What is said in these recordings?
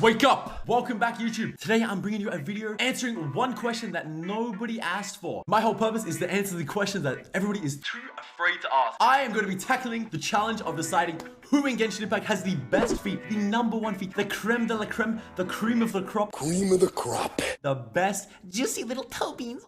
Wake up! Welcome back, YouTube. Today, I'm bringing you a video answering one question that nobody asked for. My whole purpose is to answer the questions that everybody is too afraid to ask. I am going to be tackling the challenge of deciding who in Genshin Impact has the best feet, the #1 feet, the creme de la creme, the cream of the crop. Cream of the crop. The best juicy little toe beans.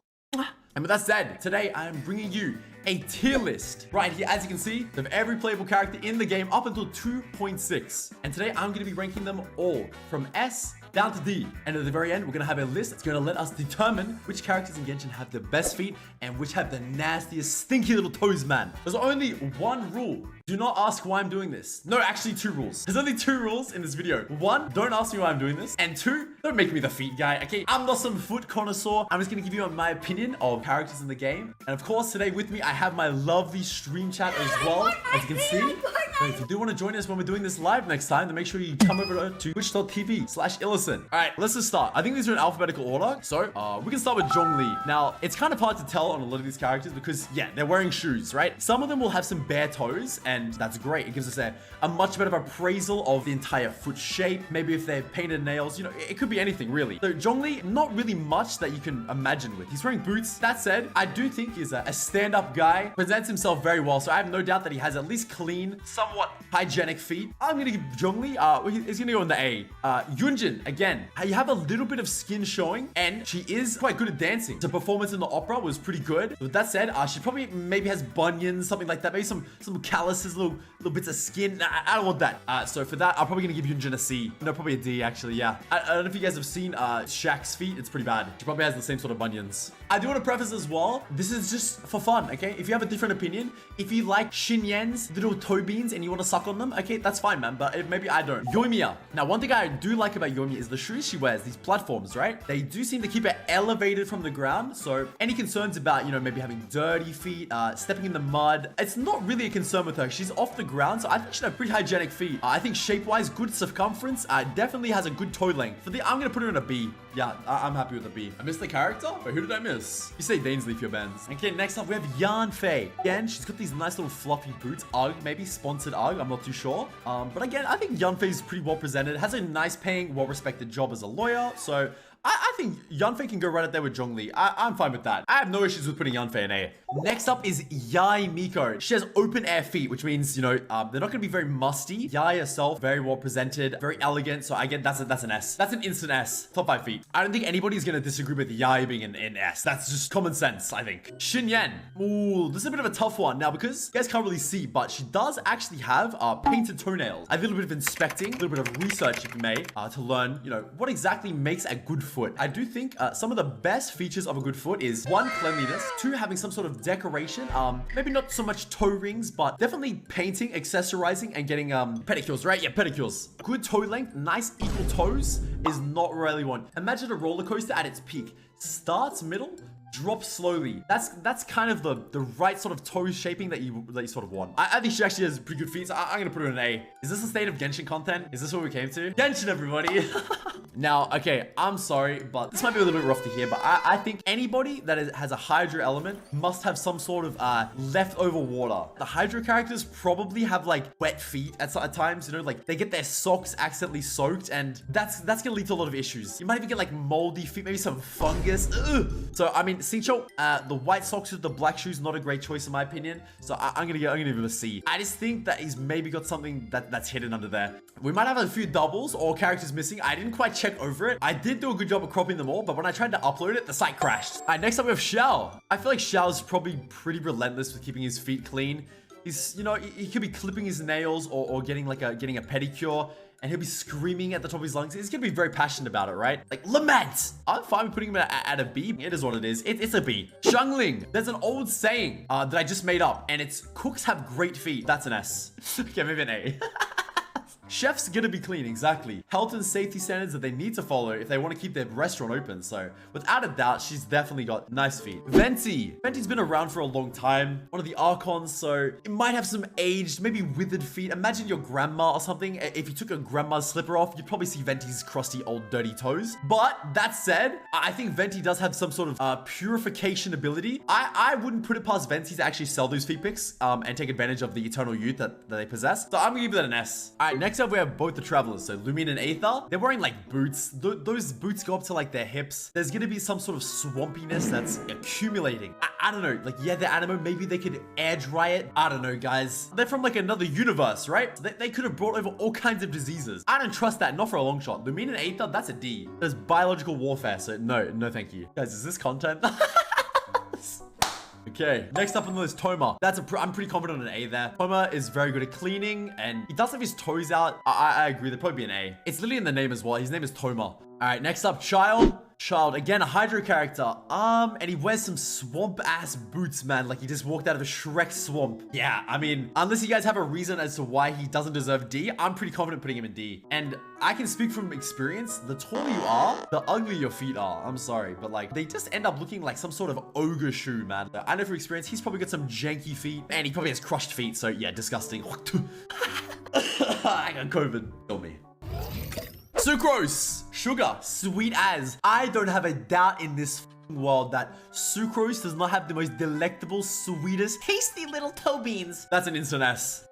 And with that said, today I am bringing you a tier list right here, as you can see, of every playable character in the game up until 2.6. And today I'm going to be ranking them all from S down to D. And at the very end, we're going to have a list that's going to let us determine which characters in Genshin have the best feet and which have the nastiest, stinky little toes, man. There's only one rule. Do not ask why I'm doing this. No, actually 2 rules. There's only 2 rules in this video. 1, don't ask me why I'm doing this. And 2, don't make me the feet guy, okay? I'm not some foot connoisseur. I'm just going to give you my opinion of characters in the game. And of course, today with me, I have my lovely stream chat as well, as you can see. So if you do want to join us when we're doing this live next time, then make sure you come over to twitch.tv/illacent. All right, let's just start. I think these are in alphabetical order. So we can start with Zhongli. Now, it's kind of hard to tell on a lot of these characters because, yeah, they're wearing shoes, right? Some of them will have some bare toes, and that's great. It gives us a much better appraisal of the entire foot shape. Maybe if they're painted nails, you know, it could be anything, really. So Zhongli, not really much that you can imagine with. He's wearing boots. That said, I do think he's a stand-up guy. Presents himself very well, so I have no doubt that he has at least clean, somewhat hygienic feet. I'm gonna give Zhongli, he's gonna go on the A. Yunjin, again, you have a little bit of skin showing, and she is quite good at dancing. The performance in the opera was pretty good. With that said, she probably maybe has bunions, something like that. Maybe some calluses, little bits of skin. I don't want that. So for that, I'm probably gonna give Yunjin a C. No, probably a D, actually, yeah. I don't know if you guys have seen Shaq's feet. It's pretty bad. She probably has the same sort of bunions. I do want to preface as well, this is just for fun, okay? If you have a different opinion, if you like Xinyan's little toe beans and you want to suck on them, okay, that's fine, man, but maybe I don't. Yoimiya. Now, one thing I do like about Yoimiya is the shoes she wears, these platforms, right? They do seem to keep her elevated from the ground, so any concerns about, you know, maybe having dirty feet, stepping in the mud, it's not really a concern with her. She's off the ground, so I think she'd have pretty hygienic feet. I think shape-wise, good circumference, definitely has a good toe length. I'm gonna put her in a B. Yeah, I'm happy with a B. I missed the character? Wait, who did I miss? You say Dainsley for your bands. Okay, next up we have Yanfei. Again, she's got these nice little fluffy boots. UGG, maybe sponsored UGG, I'm not too sure. But again, I think Yanfei is pretty well presented. Has a nice paying, well-respected job as a lawyer. So I think Yanfei can go right up there with Zhongli. I'm fine with that. I have no issues with putting Yanfei in A. Next up is Yai Miko. She has open air feet, which means, you know, they're not going to be very musty. Yai herself, very well presented, very elegant. So I get that's an S. That's an instant S. Top 5 feet. I don't think anybody's going to disagree with Yai being an S. That's just common sense, I think. Xinyan. Ooh, this is a bit of a tough one. Now, because you guys can't really see, but she does actually have painted toenails. A little bit of inspecting, a little bit of research you've made to learn, you know, what exactly makes a good foot. I do think some of the best features of a good foot is 1, cleanliness, 2, having some sort of decoration, maybe not so much toe rings, but definitely painting, accessorizing, and getting pedicures, right? Yeah, pedicures. Good toe length, nice equal toes is not really one. Imagine a roller coaster at its peak. Starts middle, drop slowly. That's kind of the right sort of toe shaping that you sort of want. I think she actually has pretty good feet, so I'm gonna put her in an A. Is this the state of Genshin content? Is this what we came to? Genshin, everybody! Now, okay, I'm sorry, but this might be a little bit rough to hear, but I think anybody that has a Hydro element must have some sort of leftover water. The Hydro characters probably have like wet feet at times, you know, like they get their socks accidentally soaked, and that's gonna lead to a lot of issues. You might even get like moldy feet, maybe some fungus. Ugh. So, I mean, Xingqiu, the white socks with the black shoes, not a great choice in my opinion. So I'm gonna give him a C. I just think that he's maybe got something that's hidden under there. We might have a few doubles or characters missing. I didn't quite check over it. I did do a good job of cropping them all, but when I tried to upload it, the site crashed. All right, next up we have Xiao. I feel like Xiao's probably pretty relentless with keeping his feet clean. He's, you know, he could be clipping his nails or getting a pedicure, and he'll be screaming at the top of his lungs. He's gonna be very passionate about it, right? Like, lament! I'm fine with putting him at a B. It is what it is. It's a B. Xiangling. There's an old saying that I just made up, and it's cooks have great feet. That's an S. Okay, maybe an A. Chef's gonna be clean, exactly. Health and safety standards that they need to follow if they want to keep their restaurant open. So without a doubt, she's definitely got nice feet. Venti. Venti's been around for a long time. One of the Archons, so it might have some aged, maybe withered feet. Imagine your grandma or something. If you took a grandma's slipper off, you'd probably see Venti's crusty old dirty toes. But that said, I think Venti does have some sort of purification ability. I wouldn't put it past Venti to actually sell those feet pics and take advantage of the eternal youth that they possess. So I'm gonna give that an S. All right, next Next up, we have both the travelers. So Lumine and Aether. They're wearing like boots. Those boots go up to like their hips. There's gonna be some sort of swampiness that's accumulating. I don't know. Like, yeah, they're animo. Maybe they could air dry it. I don't know, guys. They're from like another universe, right? They could have brought over all kinds of diseases. I don't trust that. Not for a long shot. Lumine and Aether, that's a D. There's biological warfare. So no, thank you. Guys, is this content? Okay, next up on the list, Toma. I'm pretty confident on an A there. Toma is very good at cleaning, and he does have his toes out. I agree, there'd probably be an A. It's literally in the name as well. His name is Toma. All right, next up, Child. Child, again, a Hydro character. And he wears some swamp-ass boots, man. Like he just walked out of a Shrek swamp. Yeah, I mean, unless you guys have a reason as to why he doesn't deserve D, I'm pretty confident putting him in D. And I can speak from experience. The taller you are, the uglier your feet are. I'm sorry, but like, they just end up looking like some sort of ogre shoe, man. I know from experience, he's probably got some janky feet. And he probably has crushed feet, so yeah, disgusting. I got COVID. Kill me. Sucrose, sugar, sweet as. I don't have a doubt in this world that sucrose does not have the most delectable, sweetest, tasty little toe beans. That's an instant S.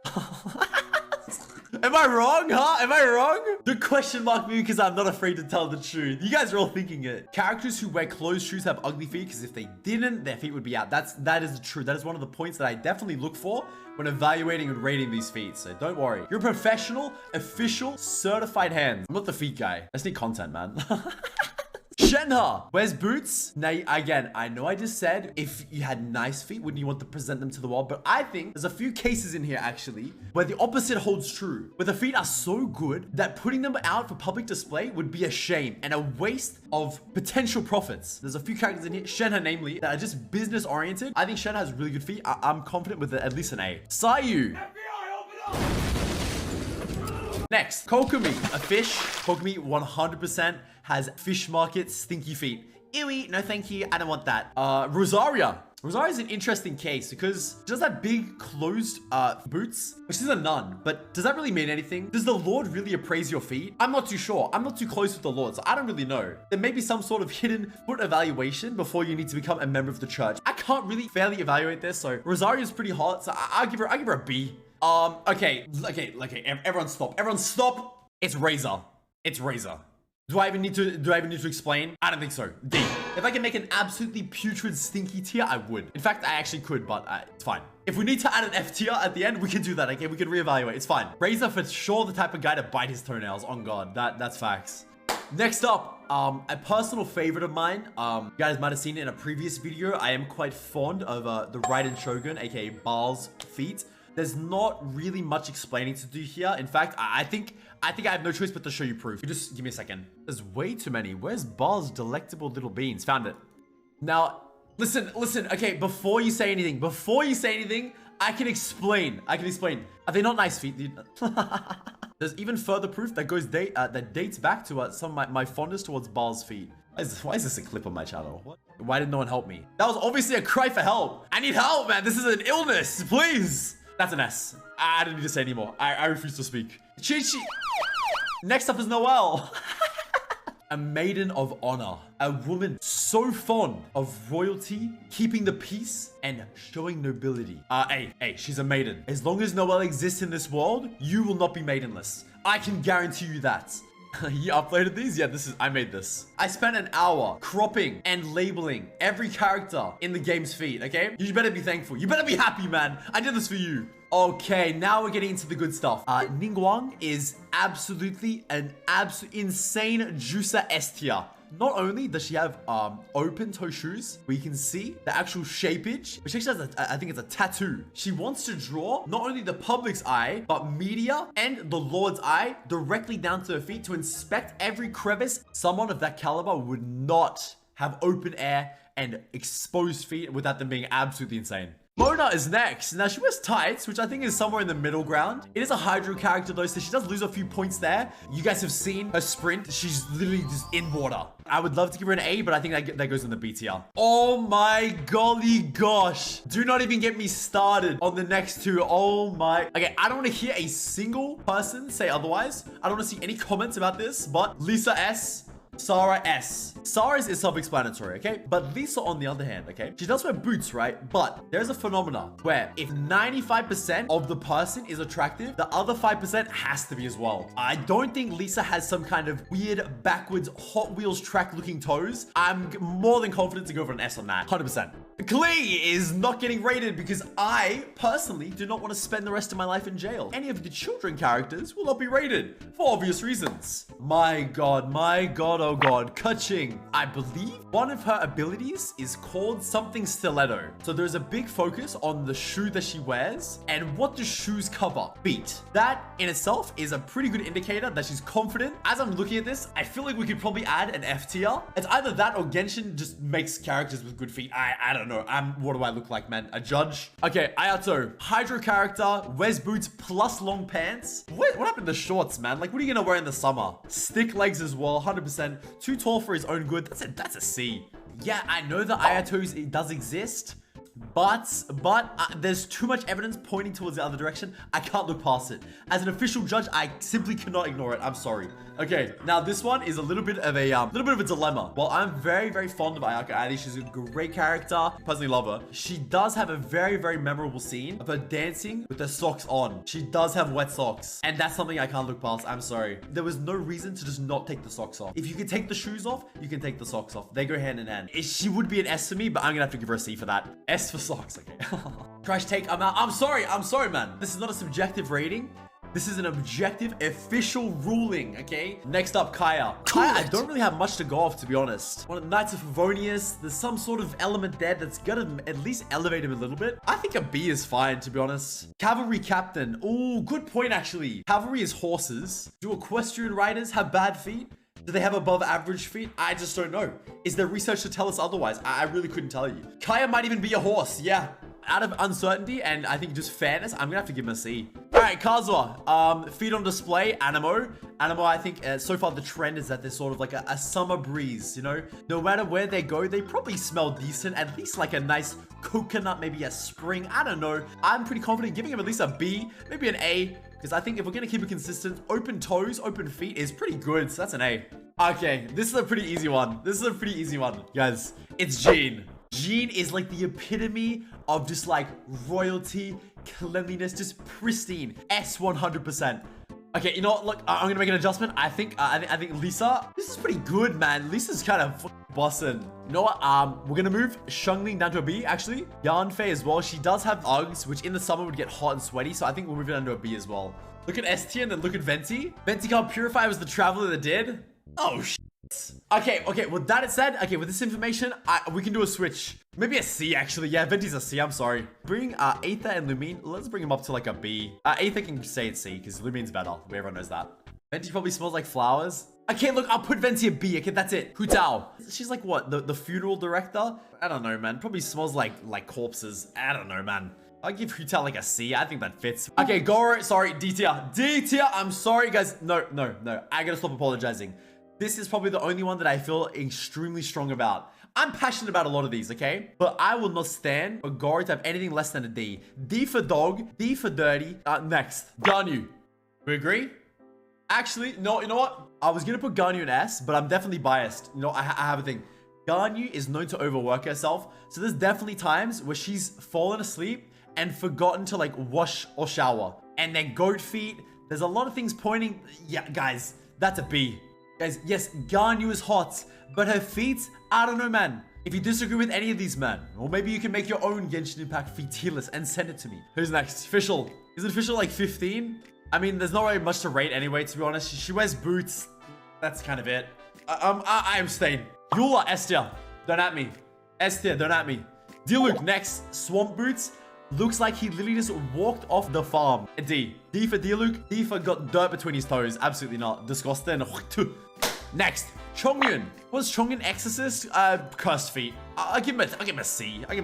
Am I wrong, huh? Am I wrong? The question mark me because I'm not afraid to tell the truth. You guys are all thinking it. Characters who wear closed shoes have ugly feet because if they didn't, their feet would be out. That is true. That is one of the points that I definitely look for when evaluating and rating these feet. So don't worry. You're a professional, official, certified hands. I'm not the feet guy. I just need content, man. Shenhe wears boots. Now, again, I know I just said if you had nice feet, wouldn't you want to present them to the world? But I think there's a few cases in here, actually, where the opposite holds true. Where the feet are so good that putting them out for public display would be a shame and a waste of potential profits. There's a few characters in here, Shenhe namely, that are just business-oriented. I think Shenhe has really good feet. I'm confident with at least an A. Sayu. Next, Kokomi, a fish. Kokomi 100% has fish market stinky feet. Ewy, no thank you, I don't want that. Rosaria. Rosaria is an interesting case because she does have big closed boots, which is a nun, but does that really mean anything? Does the Lord really appraise your feet? I'm not too sure. I'm not too close with the Lord, so I don't really know. There may be some sort of hidden foot evaluation before you need to become a member of the church. I can't really fairly evaluate this, so Rosaria is pretty hot, so I'll give her a B. Okay, everyone stop. It's Razor. It's Razor. Do I even need to explain? I don't think so. D. If I can make an absolutely putrid, stinky tier, I would. In fact, I actually could, but it's fine. If we need to add an F tier at the end, we can do that, okay? We can reevaluate. It's fine. Razor for sure the type of guy to bite his toenails. On God, that's facts. Next up, a personal favorite of mine. You guys might have seen it in a previous video. I am quite fond of the Raiden Shogun, aka Baal's feet. There's not really much explaining to do here. In fact, I think I have no choice but to show you proof. You just give me a second. There's way too many. Where's Baal's delectable little beans? Found it. Now, listen. Okay, before you say anything, I can explain. Are they not nice feet, dude? There's even further proof that that dates back to some of my fondness towards Baal's feet. Why is this a clip on my channel? What? Why did no one help me? That was obviously a cry for help. I need help, man. This is an illness. Please. That's an S. I don't need to say anymore. I refuse to speak. Chi-Chi. Next up is Noelle. A maiden of honor. A woman so fond of royalty, keeping the peace, and showing nobility. Hey, she's a maiden. As long as Noelle exists in this world, you will not be maidenless. I can guarantee you that. You uploaded these? Yeah, I made this. I spent an hour cropping and labeling every character in the game's feed, okay? You better be thankful. You better be happy, man. I did this for you. Okay, now we're getting into the good stuff. Ningguang is absolutely an insane juicer S tier. Not only does she have open toe shoes where you can see the actual shapeage, which actually has I think it's a tattoo. She wants to draw not only the public's eye, but media and the Lord's eye directly down to her feet to inspect every crevice. Someone of that caliber would not have open air and exposed feet without them being absolutely insane. Mona is next. Now, she wears tights, which I think is somewhere in the middle ground. It is a Hydro character, though, so she does lose a few points there. You guys have seen her sprint. She's literally just in water. I would love to give her an A, but I think that goes in the B tier. Oh my golly gosh. Do not even get me started on the next two. Oh my. Okay, I don't want to hear a single person say otherwise. I don't want to see any comments about this, but Lisa S. Sarah S. Sarah's is self-explanatory, okay? But Lisa, on the other hand, okay? She does wear boots, right? But there's a phenomenon where if 95% of the person is attractive, the other 5% has to be as well. I don't think Lisa has some kind of weird backwards Hot Wheels track looking toes. I'm more than confident to go for an S on that. 100%. Klee is not getting rated because I personally do not want to spend the rest of my life in jail. Any of the children characters will not be rated for obvious reasons. My god, oh god. Kaching. I believe one of her abilities is called something stiletto. So there's a big focus on the shoe that she wears and what the shoes cover. Feet. That in itself is a pretty good indicator that she's confident. As I'm looking at this, I feel like we could probably add an F tier. It's either that or Genshin just makes characters with good feet. I don't know. What do I look like, man? A judge? Okay, Ayato. Hydro character, wears boots plus long pants. What happened to the shorts, man? Like, what are you gonna wear in the summer? Stick legs as well, 100%. Too tall for his own good. That's a C. Yeah, I know that Ayato does exist, but there's too much evidence pointing towards the other direction. I can't look past it. As an official judge, I simply cannot ignore it. I'm sorry. Okay, now this one is a little bit of a dilemma. Well, I'm very, very fond of Ayaka. I think she's a great character. Personally love her. She does have a very, very memorable scene of her dancing with her socks on. She does have wet socks, and that's something I can't look past. I'm sorry. There was no reason to just not take the socks off. If you can take the shoes off, you can take the socks off. They go hand in hand. She would be an S for me, but I'm gonna have to give her a C for that. S for socks, okay. Crash take, I'm out. I'm sorry, man. This is not a subjective rating. This is an objective, official ruling, okay? Next up, Kaya. Kaya, I don't really have much to go off, to be honest. One of the Knights of Favonius, there's some sort of element there that's gonna at least elevate him a little bit. I think a B is fine, to be honest. Cavalry Captain. Ooh, good point, actually. Cavalry is horses. Do equestrian riders have bad feet? Do they have above average feet? I just don't know. Is there research to tell us otherwise? I really couldn't tell you. Kaya might even be a horse, yeah. Out of uncertainty and I think just fairness, I'm gonna have to give him a C. All right, Kazuha, feet on display, Animo. Animo, I think so far the trend is that there's sort of like a summer breeze, you know? No matter where they go, they probably smell decent, at least like a nice coconut, maybe a spring, I don't know. I'm pretty confident giving him at least a B, maybe an A, because I think if we're gonna keep it consistent, open toes, open feet is pretty good, so that's an A. Okay, this is a pretty easy one. Guys, it's Jean. Jean is like the epitome of just like royalty, cleanliness, just pristine. S 100%. Okay, you know what? Look, I'm gonna make an adjustment. I think Lisa, this is pretty good, man. Lisa's kind of bussin'. You know what? We're gonna move Shungling down to a B, actually. Yanfei as well. She does have Uggs, which in the summer would get hot and sweaty, so I think we'll move it down to a B as well. Look at S tier and then look at Venti. Venti can't purify was the traveler that did. Oh, shit. Okay, with that said, okay, with this information, we can do a switch. Maybe a C, actually. Yeah, Venti's a C, I'm sorry. Bring Aether and Lumine, let's bring him up to like a B. Aether can stay at C, because Lumine's better. Everyone knows that. Venti probably smells like flowers. Okay, look, I'll put Venti a B. Okay, that's it. Hu Tao. She's like what? The funeral director? I don't know, man. Probably smells like corpses. I don't know, man. I'll give Hu Tao like a C. I think that fits. Okay, Goro, sorry, D tier. D tier, I'm sorry, guys. No. I gotta stop apologizing. This is probably the only one that I feel extremely strong about. I'm passionate about a lot of these, okay? But I will not stand for Goro to have anything less than a D. D for dog, D for dirty. Next, Ganyu. We agree? Actually, no, you know what? I was gonna put Ganyu in S, but I'm definitely biased. You know, I have a thing. Ganyu is known to overwork herself. So there's definitely times where she's fallen asleep and forgotten to like wash or shower. And then goat feet. There's a lot of things pointing. Yeah, guys, that's a B. Guys, yes, Ganyu is hot, but her feet, I don't know, man. If you disagree with any of these, man, or maybe you can make your own Genshin Impact feet tier list and send it to me. Who's next? Fischl. Is it Fischl like 15? I mean, there's not really much to rate anyway, to be honest. She wears boots. That's kind of it. I abstain. Eula, S tier. Don't at me. S tier, don't at me. Diluc, next. Swamp boots. Looks like he literally just walked off the farm. A D. D for Diluc. D for got dirt between his toes. Absolutely not. Disgusting. Next, Chongyun. Was Chongyun Exorcist? Cursed feet. I'll give him a C. I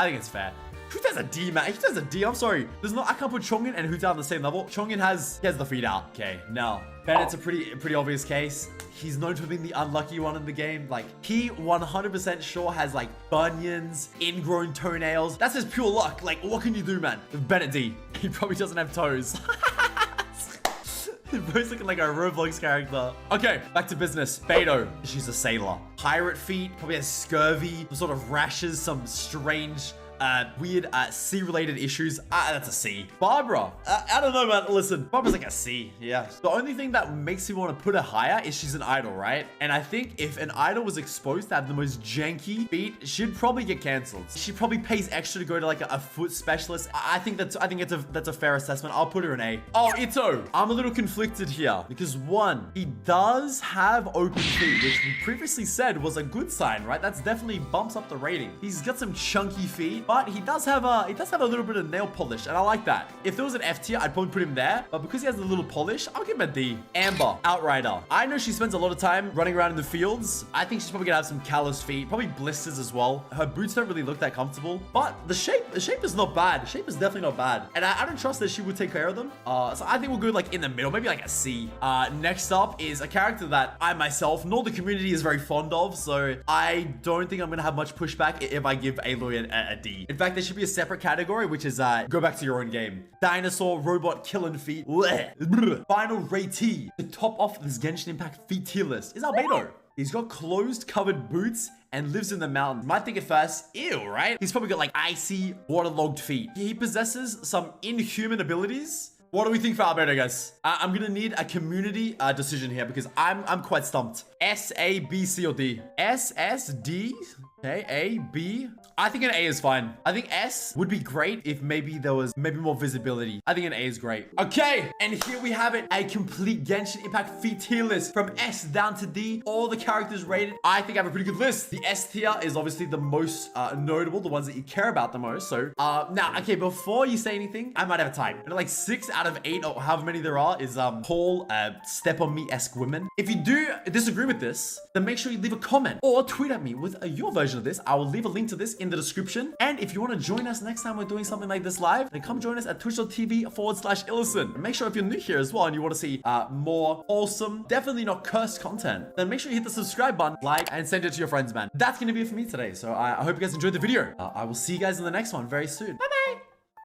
think it's fair. Hu Tao's a D, man. Hu Tao's a D. I'm sorry. I can't put Chongyun and Hu Tao on the same level. Chongyun has the feet out. Okay, now Bennett's a pretty obvious case. He's known for being the unlucky one in the game. Like, he 100% sure has like bunions, ingrown toenails. That's just pure luck. Like, what can you do, man? Bennett D. He probably doesn't have toes. Bro's looking like a Roblox character. Okay, back to business. Beto. She's a sailor. Pirate feet. Probably has scurvy. Some sort of rashes. Some strange... weird sea-related issues. That's a C. Barbara. I don't know, man. Listen, Barbara's like a C. Yeah. The only thing that makes me want to put her higher is she's an idol, right? And I think if an idol was exposed to have the most janky feet, she'd probably get cancelled. She probably pays extra to go to like a foot specialist. I think that's a fair assessment. I'll put her an A. Oh, Ito. I'm a little conflicted here because one, he does have open feet, which we previously said was a good sign, right? That's definitely bumps up the rating. He's got some chunky feet. But he does have a little bit of nail polish, and I like that. If there was an F tier, I'd probably put him there. But because he has a little polish, I'll give him a D. Amber, Outrider. I know she spends a lot of time running around in the fields. I think she's probably gonna have some callous feet, probably blisters as well. Her boots don't really look that comfortable, but the shape is not bad. The shape is definitely not bad, and I don't trust that she would take care of them. So I think we'll go like in the middle, maybe like a C. Next up is a character that I myself nor the community is very fond of, so I don't think I'm gonna have much pushback if I give Aloy a D. In fact, there should be a separate category, which is go back to your own game. Dinosaur, robot, killing feet. Final ratee to top off this Genshin Impact feet tier list is Albedo. He's got closed covered boots and lives in the mountains. Might think at first, ew, right? He's probably got like icy, waterlogged feet. He possesses some inhuman abilities. What do we think for Alberto, guys? I'm gonna need a community decision here because I'm quite stumped. S, A, B, C, or D? S, S, D? Okay, A, B. I think an A is fine. I think S would be great if maybe there was more visibility. I think an A is great. Okay, and here we have it. A complete Genshin Impact feat tier list from S down to D. All the characters rated. I think I have a pretty good list. The S tier is obviously the most notable, the ones that you care about the most. So, now, okay, before you say anything, I might have a type. Like 6 out of 8 or however many there are is tall, step on me-esque women. If you do disagree with this, then make sure you leave a comment or tweet at me with your version of this. I will leave a link to this in the description. And if you want to join us next time we're doing something like this live, then come join us at twitch.tv/illacent. And make sure if you're new here as well and you want to see more wholesome, definitely not cursed content, then make sure you hit the subscribe button, like, and send it to your friends, man. That's going to be it for me today. So I hope you guys enjoyed the video. I will see you guys in the next one very soon. Bye-bye.